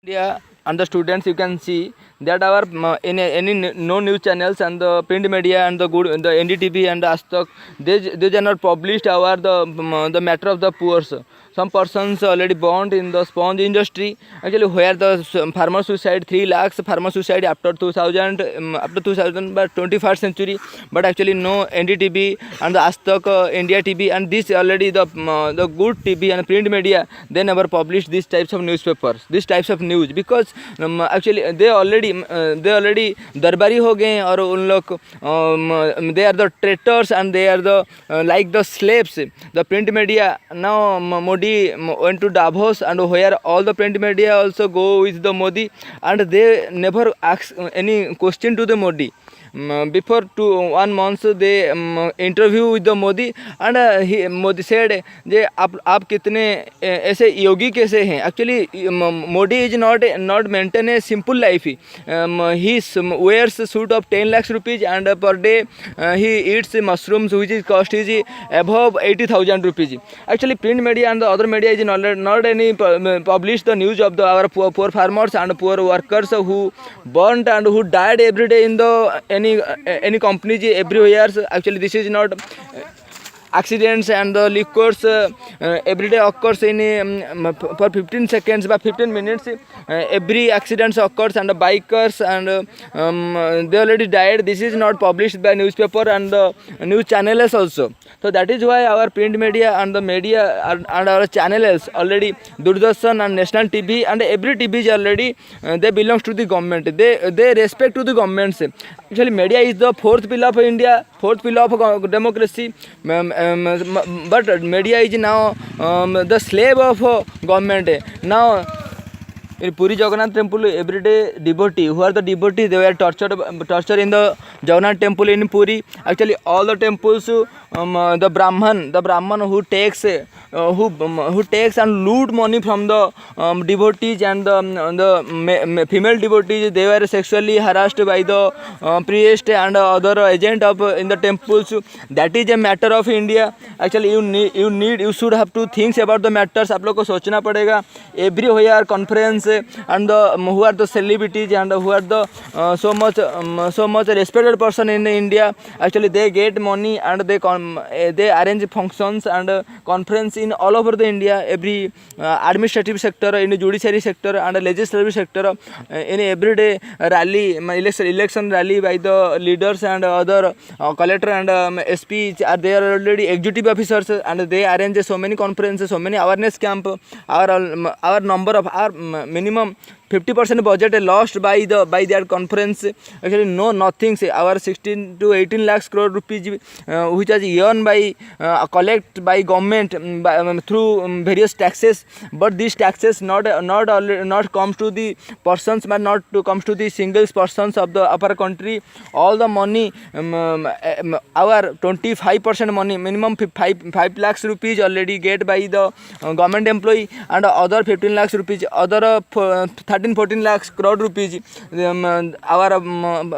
media and the students, you can see that our in no news channels and the print media and the NDTV and the Astak, they cannot published our the matter of the poor. Some persons already born in the sponge industry, actually where the farmer suicide 3 lakhs farmer suicide after 2000, after 2000 but 21st century, but actually no NDTV and the Astak India TV and this already the good TV and print media, they never publish these types of newspapers, these types of news, because actually they already darbari ho gaye और उन लोग they are the traitors and they are the like the slaves. The print media now, Modi went to Davos and where all the print media also go with the Modi and they never ask any question to the Modi. Before 1 month they interview with the Modi and Modi said जे आप कितने ऐसे योगी कैसे हैं. Actually Modi is not maintain a simple life. He wears a suit of 10 lakhs rupees and per day he eats mushrooms which is cost is above 80,000 rupees. Actually print media and the other media is not any publish the news of our poor farmers and poor workers who burnt and who died every day in the any companies everywhere. Actually this is not accidents and the liquors every day occurs in for 15 seconds by 15 minutes every accidents occurs and the bikers and they already died. This is not published by newspaper and the news channels also. So that is why our print media and the media and our channels already Doordarshan and National TV and every TV is already they belongs to the government. They respect to the governments. Actually media is the fourth pillar of India, fourth pillar of democracy. But media is now the slave of government. Now in Puri Jagannath temple, every day devotee, who are the devotees, they were tortured in the Jagannath temple in Puri. Actually all the temples, the Brahman who takes and loot money from the devotees and the female devotees, they were sexually harassed by the priest and other agent of in the temples. That is a matter of India. Actually you should have to think about the matters. आप लोग को सोचना पड़ेगा. Everywhere conference and the who are the celebrities and who are the so much respected person in India. Actually they get money and they arrange functions and conference in all over the India, every administrative sector, in the judiciary sector and legislative sector, in everyday rally, election rally by the leaders and other collector and SP are they are already executive officers and they arrange so many conferences, so many awareness camp. Our number of our minimum 50% budget lost by their conference. Actually no nothing. Our 16 to 18 lakhs crore rupees which is earned by collect by government through various taxes, but these taxes not comes to the persons but not to comes to the single persons of the upper country. All the money our 25% money minimum 5 lakhs rupees already get by the government employee and other 15 lakhs rupees other 13-14 lakhs crore rupees our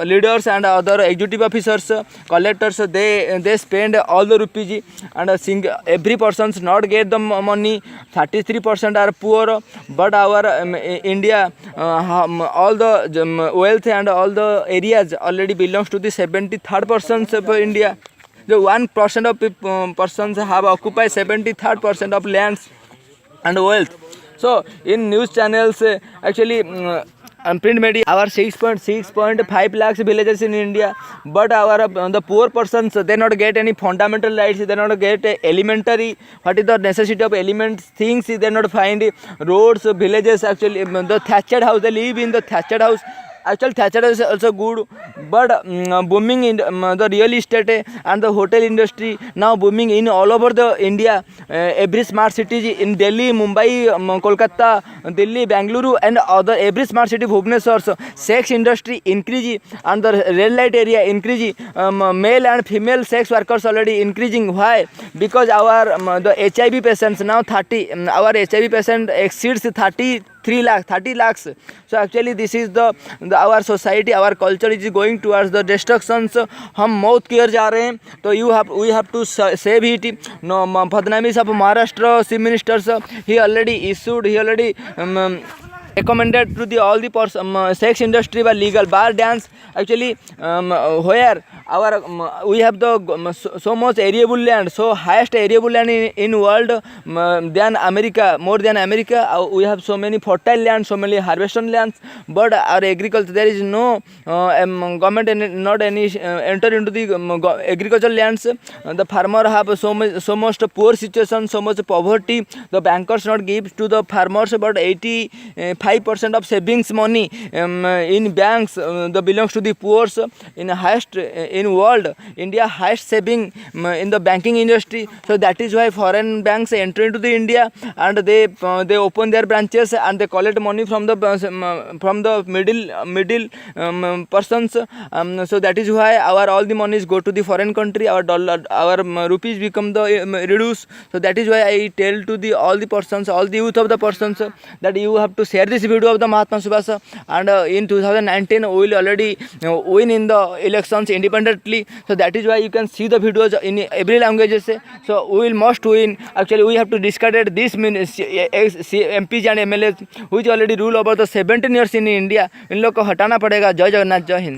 leaders and other executive officers collectors they spend all the rupees and every persons not get the money. 33% are poor, but our India all the wealth and all the areas already belongs to the 73rd% of India. The 1% of persons have occupied 73rd% of lands and wealth. So in news channels actually and print media, our 6.5 lakhs villages in India, but our the poor persons they not get any fundamental rights, they not get elementary what is the necessity of elements things, they not find roads, villages. Actually the thatched house, they live in the thatched house. Actually thatched is also good, but booming in the real estate and the hotel industry now booming in all over the India. Every smart city in Delhi, Mumbai, Kolkata, Delhi, Bangalore and other every smart city Bhubaneswar, sex industry increasing and the red light area increasing, male and female sex workers already increasing. Why? Because our the HIV patients now our HIV patient exceeds 30 lakhs. So actually this is the our society, our culture is going towards the destructions. हम मौत की ओर जा रहे हैं, तो we have to save it. No, Fadnavis of Maharashtra chief ministers he already recommended to the all the sex industry by legal bar dance actually, where our we have the so much arable land, so highest arable land in world, than America, more than America. We have so many fertile lands, so many harvested lands, but our agriculture, there is no government not any enter into the agricultural lands. The farmer have so much poor situation, so much poverty. The bankers not give to the farmers, but 85% of savings money in banks the belongs to the poor. In highest in world, India highest saving in the banking industry. So that is why foreign banks enter into the India, and they open their branches and they collect money from the middle persons. So that is why our all the monies go to the foreign country. Our dollar, our rupees become the reduce. So that is why I tell to the all the persons, all the youth of the persons, that you have to share this video of the Mahatma Subhash, and in 2019 we will already win in the elections independently. So that is why you can see the videos in every languages. So we will must win. Actually we have to discard this MPs and MLAs which already rule over the 17 years in India. इन लोग को हटाना पड़ेगा. जय जगन्नाथ, जय हिंद.